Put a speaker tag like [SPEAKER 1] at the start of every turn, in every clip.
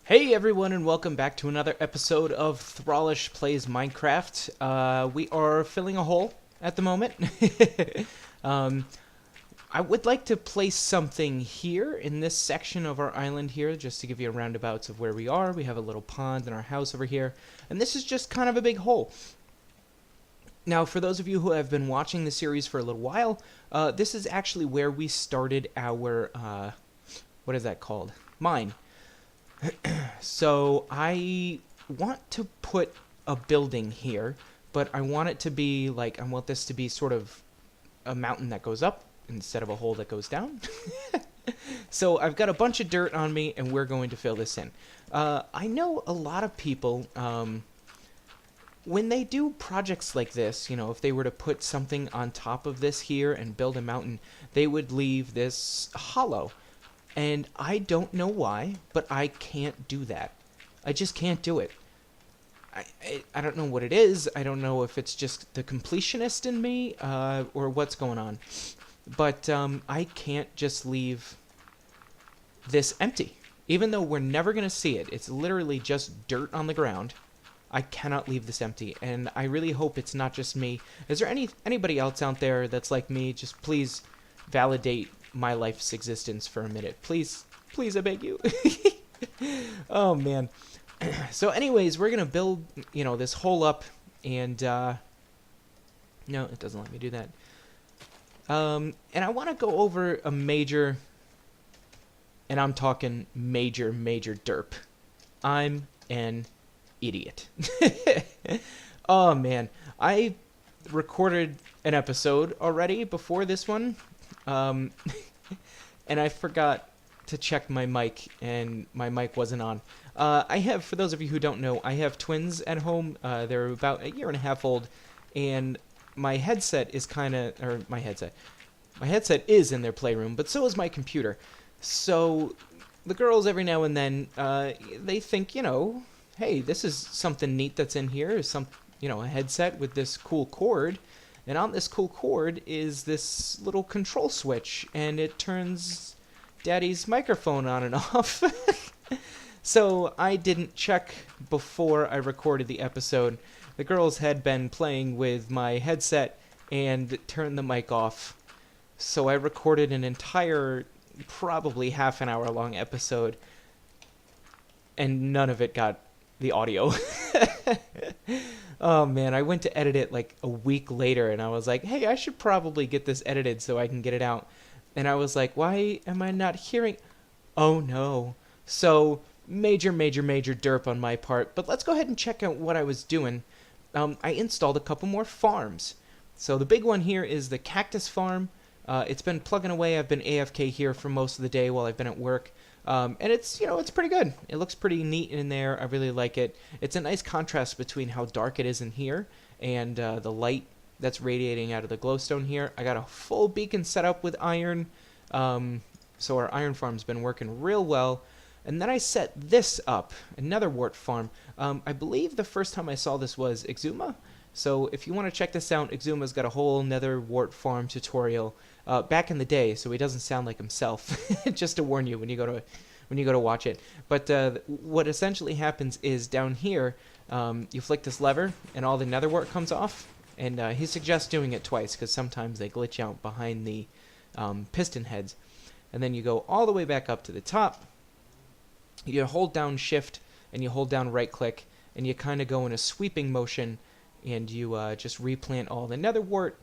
[SPEAKER 1] Hey everyone, and welcome back to another episode of Throlash Plays Minecraft. We are filling a hole at the moment. um, I would like to place something here in this section of our island here, just to give you a roundabouts of where we are. We have a little pond in our house over here, and this is just kind of a big hole. Now, for those of you who have been watching the series for a little while, this is actually where we started our, what is that called? Mine. So I want to put a building here, but I want it to be like, I want this to be sort of a mountain that goes up instead of a hole that goes down. So I've got a bunch of dirt on me, and we're going to fill this in. I know a lot of people, when they do projects like this, you know, if they were to put something on top of this here and build a mountain, they would leave this hollow. And I don't know why, but I can't do that. I just can't do it. I don't know what it is. I don't know if it's just the completionist in me or what's going on. But I can't just leave this empty. Even though we're never going to see it. It's literally just dirt on the ground. I cannot leave this empty. And I really hope it's not just me. Is there anybody else out there that's like me? Just please validate my life's existence for a minute. Please, I beg you. Oh, man. So anyways, we're going to build, this hole up, and, no, it doesn't let me do that. And I want to go over a major, and I'm talking major derp. I'm an idiot. Oh, man. I recorded an episode already before this one. And I forgot to check my mic, and my mic wasn't on. I have, for those of you who don't know, I have twins at home. They're about a year and a half old, and my headset is my headset is in their playroom, but so is my computer. So the girls, every now and then, they think, hey, this is something neat that's in here, a headset with this cool cord. And on this cool cord is this little control switch, and it turns Daddy's microphone on and off. So I didn't check before I recorded the episode. The girls had been playing with my headset and turned the mic off. So I recorded an entire, probably half an hour long episode, and none of it got the audio. Oh man, I went to edit it like a week later, and I was like, hey, I should probably get this edited so I can get it out. And I was like, why am I not hearing? Oh no. So major derp on my part. But let's go ahead and check out what I was doing. I installed a couple more farms. So the big one here is the cactus farm. It's been plugging away. I've been AFK here for most of the day while I've been at work. And it's, it's pretty good. It looks pretty neat in there. I really like it. It's a nice contrast between how dark it is in here and the light that's radiating out of the glowstone here. I got a full beacon set up with iron. So our iron farm's been working real well. And then I set this up, another wart farm. I believe the first time I saw this was Exuma. So if you want to check this out, Exuma's got a whole nether wart farm tutorial back in the day, so he doesn't sound like himself. Just to warn you when you go to watch it. But what essentially happens is down here, you flick this lever, and all the nether wart comes off. And he suggests doing it twice because sometimes they glitch out behind the piston heads. And then you go all the way back up to the top. You hold down Shift and you hold down right click, and you kind of go in a sweeping motion. And you just replant all the nether wart,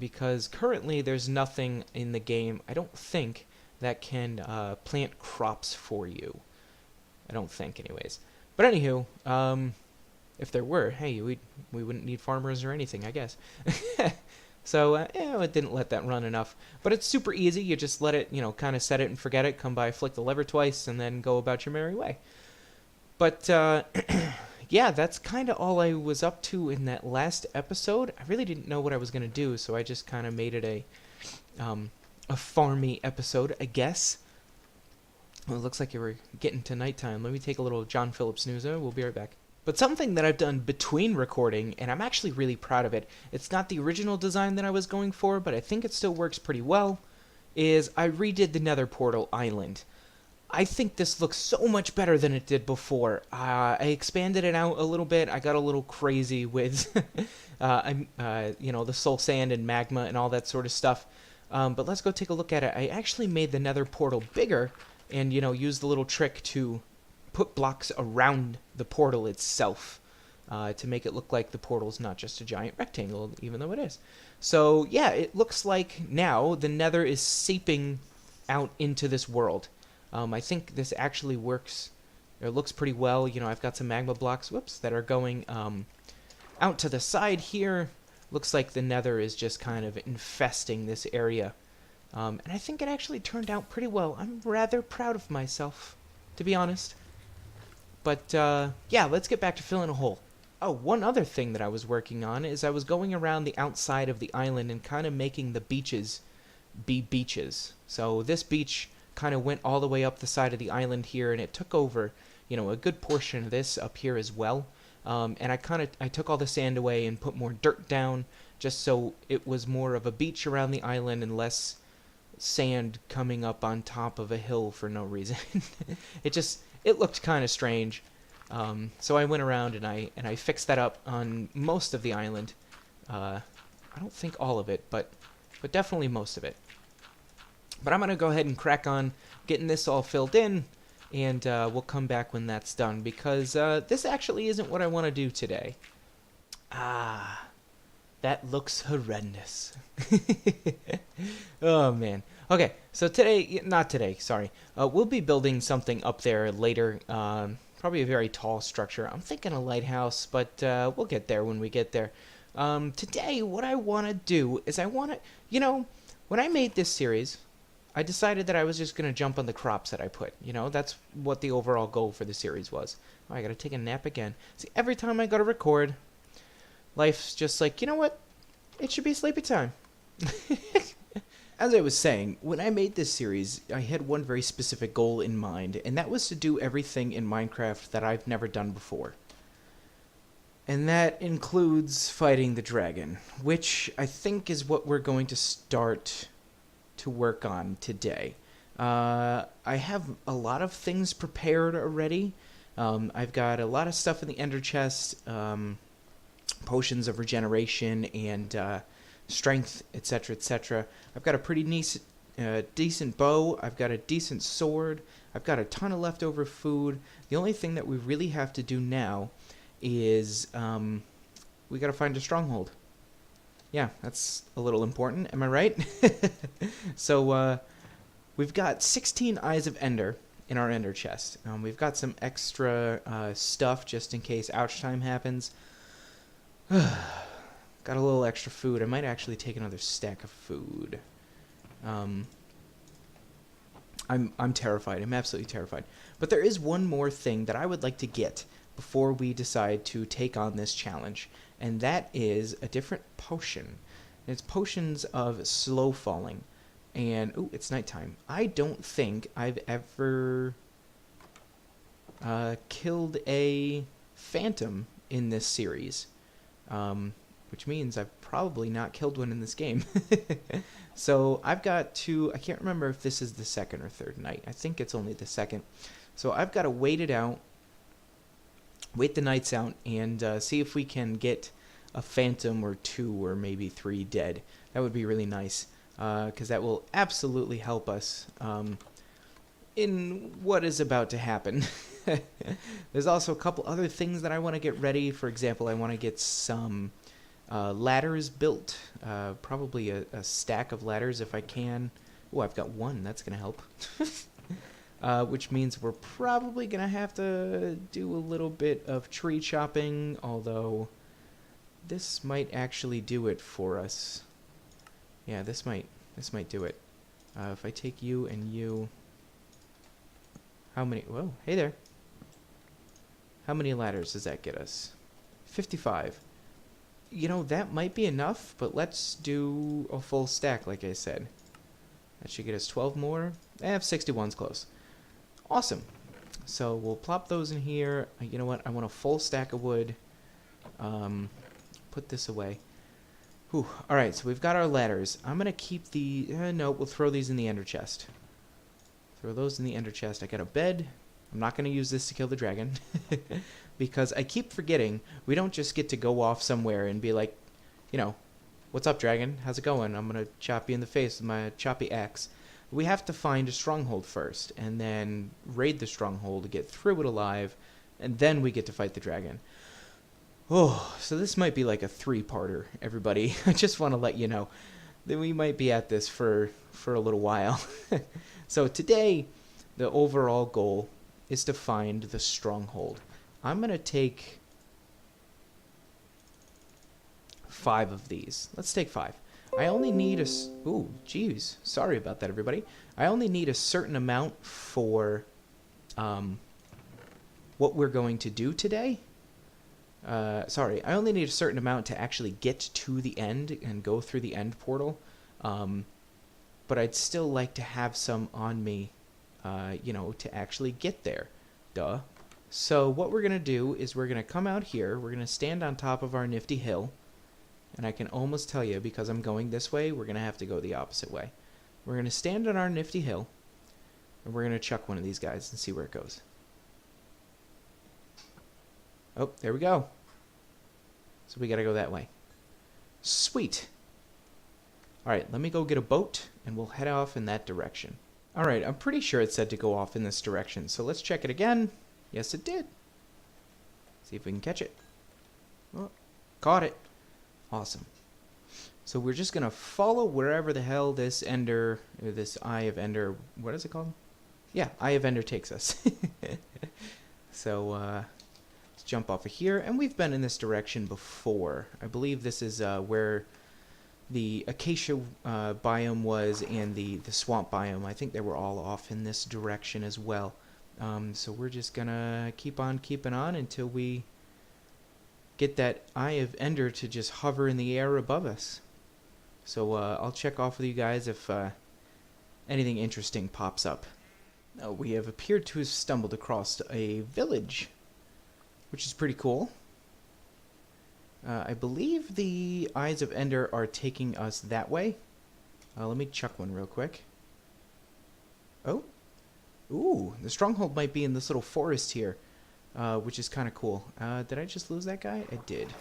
[SPEAKER 1] because currently there's nothing in the game, I don't think, that can plant crops for you. I don't think, anyways. But anywho, if there were, hey, we wouldn't need farmers or anything, I guess. So, it didn't let that run enough. But it's super easy. You just let it, kind of set it and forget it, come by, flick the lever twice, and then go about your merry way. But, yeah, that's kind of all I was up to in that last episode. I really didn't know what I was going to do, so I just kind of made it a farmy episode, I guess. Well, it looks like you were getting to nighttime. Let me take a little John Phillips snoozer. We'll be right back. But something that I've done between recording, and I'm actually really proud of it, it's not the original design that I was going for, but I think it still works pretty well, is I redid the Nether Portal Island. I think this looks so much better than it did before. I expanded it out a little bit. I got a little crazy with, the soul sand and magma and all that sort of stuff. But let's go take a look at it. I actually made the nether portal bigger and, used the little trick to put blocks around the portal itself to make it look like the portal's not just a giant rectangle, even though it is. So, yeah, it looks like now the nether is seeping out into this world. I think this actually works. It looks pretty well. I've got some magma blocks, that are going out to the side here. Looks like the nether is just kind of infesting this area. And I think it actually turned out pretty well. I'm rather proud of myself, to be honest. But, yeah, let's get back to filling a hole. Oh, one other thing that I was working on is I was going around the outside of the island and kind of making the beaches be beaches. So this beach kind of went all the way up the side of the island here, and it took over, a good portion of this up here as well. And I took all the sand away and put more dirt down, just so it was more of a beach around the island and less sand coming up on top of a hill for no reason. It looked kind of strange. So I went around and I fixed that up on most of the island. I don't think all of it, but definitely most of it. But I'm going to go ahead and crack on getting this all filled in, and we'll come back when that's done, because this actually isn't what I want to do today. Ah, that looks horrendous. Oh, man. Okay, so we'll be building something up there later, probably a very tall structure. I'm thinking a lighthouse, but we'll get there when we get there. Today, what I want to do is when I made this series, I decided that I was just going to jump on the crops that I put. That's what the overall goal for the series was. Oh, I got to take a nap again. See, every time I go to record, life's just like, you know what? It should be sleepy time. As I was saying, when I made this series, I had one very specific goal in mind, and that was to do everything in Minecraft that I've never done before. And that includes fighting the dragon, which I think is what we're going to start to work on today. I have a lot of things prepared already. I've got a lot of stuff in the ender chest, potions of regeneration and strength, etc., etc. I've got a pretty decent bow. I've got a decent sword. I've got a ton of leftover food. The only thing that we really have to do now is we got to find a stronghold. Yeah, that's a little important. Am I right? So we've got 16 Eyes of Ender in our ender chest. We've got some extra stuff just in case ouch time happens. Got a little extra food. I might actually take another stack of food. I'm terrified. I'm absolutely terrified. But there is one more thing that I would like to get before we decide to take on this challenge, and that is a different potion. It's potions of slow falling. And, ooh, it's nighttime. I don't think I've ever killed a phantom in this series, which means I've probably not killed one in this game. So I've got to, I can't remember if this is the second or third night. I think it's only the second. So I've got to wait the nights out, and see if we can get a phantom or 2 or maybe 3 dead. That would be really nice, because that will absolutely help us in what is about to happen. There's also a couple other things that I want to get ready. For example, I want to get some ladders built, probably a stack of ladders if I can. Oh, I've got one. That's going to help. Which means we're probably going to have to do a little bit of tree chopping, although this might actually do it for us. Yeah, this might do it. If I take you and you... How many... Whoa, hey there. How many ladders does that get us? 55. That might be enough, but let's do a full stack, like I said. That should get us 12 more. 61's close. Awesome. So we'll plop those in here. You know what? I want a full stack of wood. Put this away. Whew. All right, so we've got our ladders. I'm going to keep the... no, we'll throw these in the ender chest. Throw those in the ender chest. I got a bed. I'm not going to use this to kill the dragon. Because I keep forgetting we don't just get to go off somewhere and be like, you know, what's up, dragon? How's it going? I'm going to chop you in the face with my choppy axe. We have to find a stronghold first, and then raid the stronghold to get through it alive, and then we get to fight the dragon. Oh, so this might be like a 3-parter, everybody. I just want to let you know that we might be at this for a little while. So today, the overall goal is to find the stronghold. I'm going to take 5 of these. Let's take 5. I only need a... Ooh, geez. Sorry about that, everybody. I only need a certain amount for what we're going to do today. Sorry, I only need a certain amount to actually get to the end and go through the end portal. But I'd still like to have some on me, you know, to actually get there. Duh. So what we're going to do is we're going to come out here. We're going to stand on top of our nifty hill. And I can almost tell you, because I'm going this way, we're going to have to go the opposite way. We're going to stand on our nifty hill. And we're going to chuck one of these guys and see where it goes. Oh, there we go. So we got to go that way. Sweet. Alright, let me go get a boat, and we'll head off in that direction. Alright, I'm pretty sure it said to go off in this direction, so let's check it again. Yes, it did. See if we can catch it. Oh, caught it. Awesome. So we're just going to follow wherever the hell this Ender, or this Eye of Ender, what is it called? Yeah, Eye of Ender takes us. So, let's jump off of here, and we've been in this direction before. I believe this is where the acacia biome was and the swamp biome. I think they were all off in this direction as well. So we're just gonna keep on keeping on until we get that Eye of Ender to just hover in the air above us. So I'll check off with you guys if anything interesting pops up. Now, we have appeared to have stumbled across a village, which is pretty cool. I believe the Eyes of Ender are taking us that way. Let me chuck one real quick. Oh. Ooh, the stronghold might be in this little forest here, which is kind of cool. Did I just lose that guy? I did.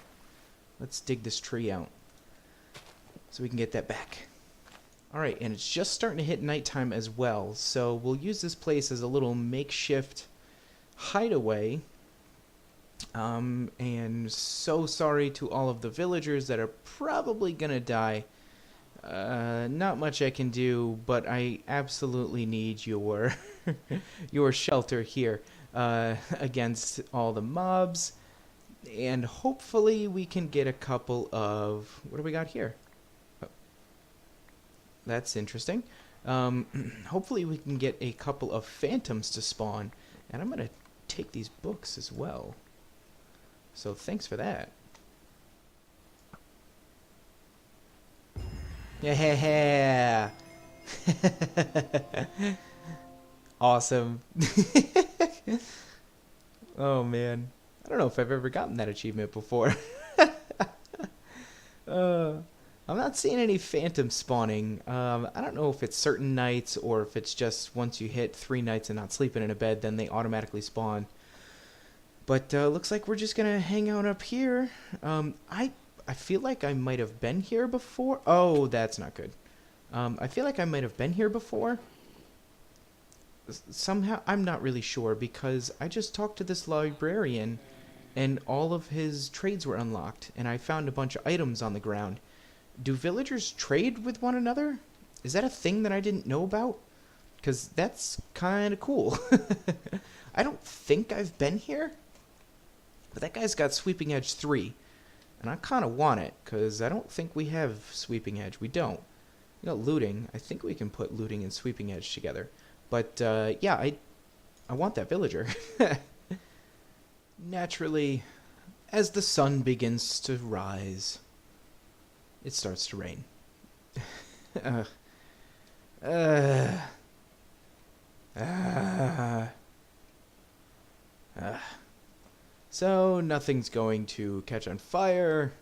[SPEAKER 1] Let's dig this tree out so we can get that back. Alright, and it's just starting to hit nighttime as well, so we'll use this place as a little makeshift hideaway. And so sorry to all of the villagers that are probably gonna die. Not much I can do, but I absolutely need your your shelter here against all the mobs, and hopefully we can get a couple of... What do we got here? Oh, that's interesting. Hopefully we can get a couple of phantoms to spawn, and I'm gonna take these books as well. So thanks for that. Yeah. Awesome. Oh man, I don't know if I've ever gotten that achievement before. I'm not seeing any phantoms spawning. I don't know if it's certain nights or if it's just once you hit 3 nights and not sleeping in a bed, then they automatically spawn. But looks like we're just gonna hang out up here. I feel like I might have been here before. Oh, that's not good. I feel like I might have been here before. Somehow, I'm not really sure, because I just talked to this librarian and all of his trades were unlocked, and I found a bunch of items on the ground. Do villagers trade with one another? Is that a thing that I didn't know about? Because that's kind of cool. I don't think I've been here, but that guy's got Sweeping Edge 3, and I kind of want it, because I don't think we have Sweeping Edge. We don't. You know, looting. I think we can put looting and Sweeping Edge together. But, yeah, I want that villager. Naturally, as the sun begins to rise, it starts to rain. So, nothing's going to catch on fire,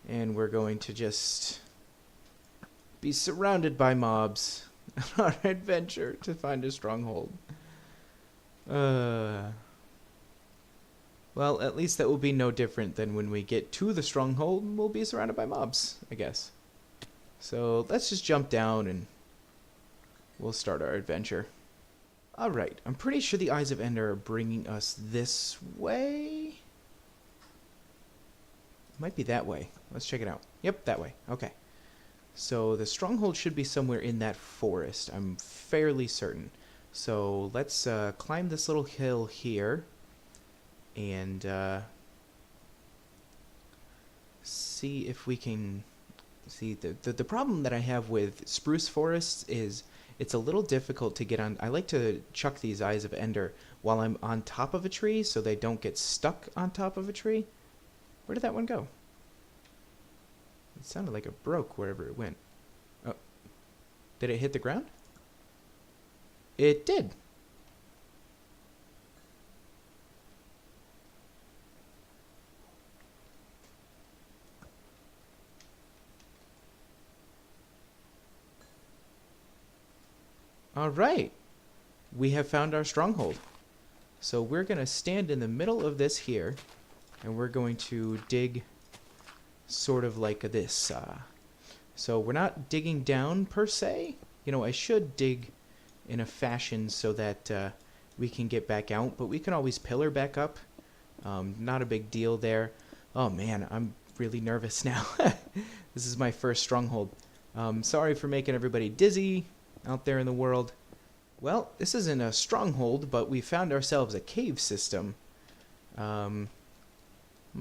[SPEAKER 1] and we're going to just be surrounded by mobs on our adventure to find a stronghold. Well, at least that will be no different than when we get to the stronghold and we'll be surrounded by mobs, I guess. So let's just jump down and we'll start our adventure. Alright, I'm pretty sure the Eyes of Ender are bringing us this way. Might be that way. Let's check it out. Yep, that way. Okay. So the stronghold should be somewhere in that forest. I'm fairly certain. So let's climb this little hill here and see if we can see the problem that I have with spruce forests is it's a little difficult to get on. I like to chuck these Eyes of Ender while I'm on top of a tree so they don't get stuck on top of a tree. Where did that one go? It sounded like it broke wherever it went. Oh. Did it hit the ground? It did. All right. We have found our stronghold. So we're going to stand in the middle of this here, and we're going to dig sort of like this. So we're not digging down per se. You know, I should dig in a fashion so that we can get back out, but we can always pillar back up. Not a big deal there. Oh man, I'm really nervous now. This is my first stronghold. Sorry for making everybody dizzy out there in the world. Well, this isn't a stronghold, but we found ourselves a cave system. I'm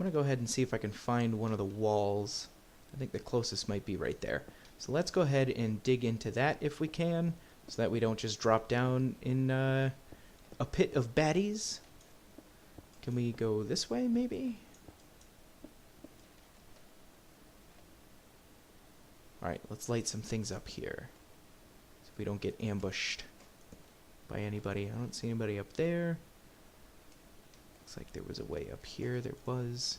[SPEAKER 1] going to go ahead and see if I can find one of the walls. I think the closest might be right there. So let's go ahead and dig into that if we can, so that we don't just drop down in a pit of baddies. Can we go this way, maybe? Alright, let's light some things up here, so we don't get ambushed by anybody. I don't see anybody up there. Looks like there was a way up here. There was.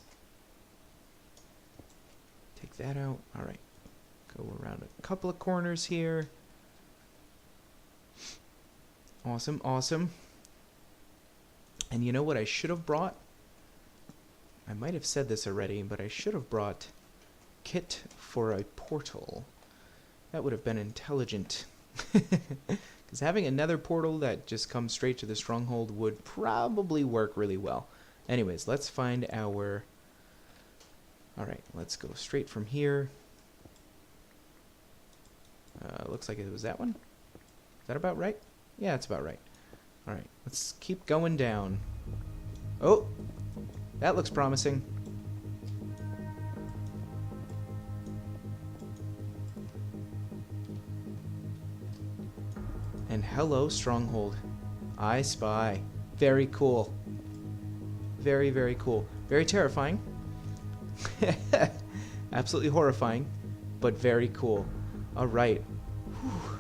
[SPEAKER 1] Take that out. Alright. Go around a couple of corners here. Awesome, awesome. And you know what I should have brought? I might have said this already, but I should have brought kit for a portal. That would have been intelligent. Because having another portal that just comes straight to the stronghold would probably work really well. Anyways, let's find our... Alright, let's go straight from here. Looks like it was that one. Is that about right? Yeah, it's about right. Alright, let's keep going down. Oh! That looks promising. And hello, stronghold. I spy. Very cool. Very, very cool. Very terrifying. Absolutely horrifying, but very cool. All right. Whew.